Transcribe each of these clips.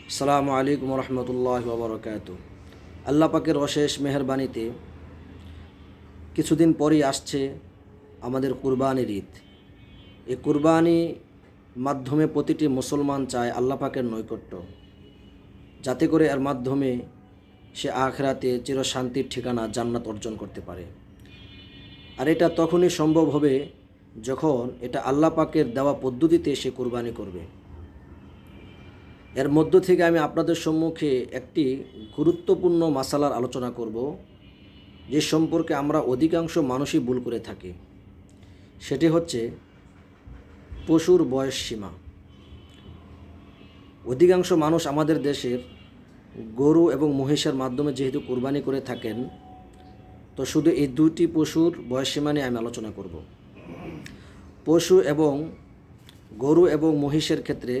আসসালামু আলাইকুম রহমতুল্লাহ ওবরাকাতু। আল্লাহ পাকের অশেষ মেহেরবানিতে কিছুদিন পরই আসছে আমাদের কুরবানির ঈদ। এই কুরবানি মাধ্যমে প্রতিটি মুসলমান চায় আল্লাহ পাকের নৈকট্য, যাতে করে এর মাধ্যমে সে আখিরাতে চিরশান্তির ঠিকানা জান্নাত অর্জন করতে পারে। আর এটা তখনই সম্ভব হবে যখন এটা আল্লাহ পাকের দেওয়া পদ্ধতিতে সে কুরবানি করবে। এর মধ্য থেকে আমি আপনাদের সম্মুখে একটি গুরুত্বপূর্ণ মাসালার আলোচনা করব, যে সম্পর্কে আমরা অধিকাংশ মানুষই ভুল করে থাকি। সেটি হচ্ছে পশুর বয়স সীমা। অধিকাংশ মানুষ আমাদের দেশের গরু এবং মহিষের মাধ্যমে যেহেতু কুরবানি করে থাকেন, তো শুধু এই দুটি পশুর বয়স সীমা নিয়ে আমি আলোচনা করব। পশু এবং গরু এবং মহিষের ক্ষেত্রে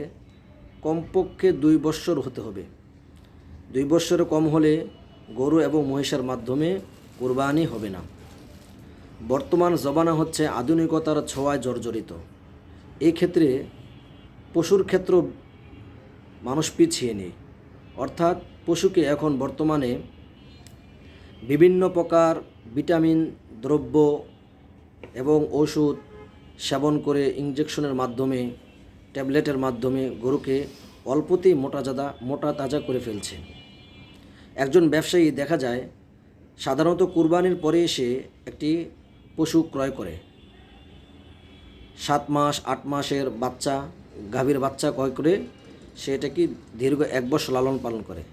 কমপক্ষে 2 বৎসর হতে হবে। 2 বৎসরে কম হলে গরু এবং মহিষের মাধ্যমে কুরবানি হবে না। বর্তমান জমানা হচ্ছে আধুনিকতার ছোঁয়ায় জর্জরিত। এই ক্ষেত্রে পশুর ক্ষেত্র মানুষ পিছিয়ে নেই। অর্থাৎ পশুকে এখন বর্তমানে বিভিন্ন প্রকার ভিটামিন দ্রব্য এবং ওষুধ সেবন করে ইনজেকশনের মাধ্যমে, ট্যাবলেটের মাধ্যমে গরুকে অল্পতেই মোটা তাজা করে ফেলছে। একজন ব্যবসায়ী দেখা যায় সাধারণত কুরবানির পরে এসে একটি পশু ক্রয় করে 7 মাস 8 মাসের বাচ্চা, গাভীর বাচ্চা ক্রয় করে সে এটাকে দীর্ঘ 1 বছর লালন পালন করে।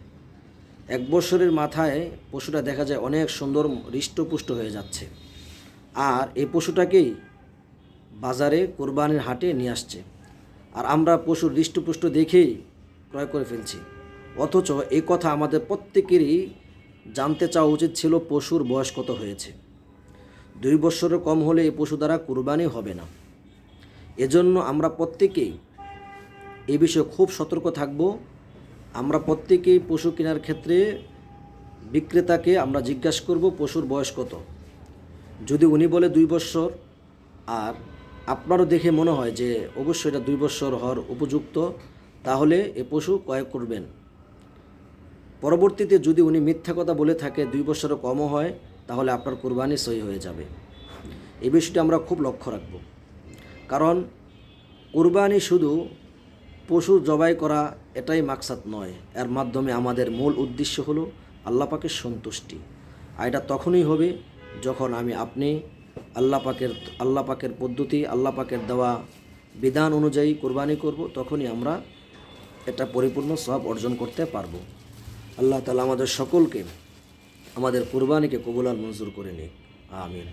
1 বছরের মাথায় পশুটা দেখা যায় অনেক সুন্দর হৃষ্টপুষ্ট হয়ে যাচ্ছে, আর এই পশুটাকেই বাজারে কুরবানির হাটে নিয়ে আসছে। আর আমরা পশুর হৃষ্টপুষ্ট দেখেই ক্রয় করে ফেলছি। অথচ এই কথা আমাদের প্রত্যেকেরই জানতে চাওয়া উচিত ছিল পশুর বয়স কত হয়েছে। 2 বছরের কম হলে এই পশু দ্বারা কুরবানি হবে না। এজন্য আমরা প্রত্যেকেই এই বিষয়ে খুব সতর্ক থাকব। আমরা প্রত্যেকেই পশু কেনার ক্ষেত্রে বিক্রেতাকে আমরা জিজ্ঞাসা করব পশুর বয়স কত। যদি উনি বলে 2 বছর, আর আপনারও দেখে মনে হয় যে অবশ্যই এটা 2 বছর হওয়ার উপযুক্ত, তাহলে এ পশু ক্রয় করবেন। পরবর্তীতে যদি উনি মিথ্যা কথা বলে থাকে 2 বছরের কমও হয়, তাহলে আপনার কুরবানি সহি হয়ে যাবে। এই বিষয়টি আমরা খুব লক্ষ্য রাখব। কারণ কুরবানি শুধু পশু জবাই করা এটাই মাকসাদ নয়। এর মাধ্যমে আমাদের মূল উদ্দেশ্য হলো আল্লাহ পাকের সন্তুষ্টি। আর এটা তখনই হবে যখন আপনি আল্লাহ পাকের পদ্ধতি, আল্লাহ পাকের দেওয়া বিধান অনুযায়ী কুরবানি করব। তখনই আমরা এটা পরিপূর্ণ সওয়াব অর্জন করতে পারবো। আল্লাহ তাআলা আমাদের সকলকে আমাদের কুরবানিকে কবুল আর মঞ্জুর করে নিক। আমিন।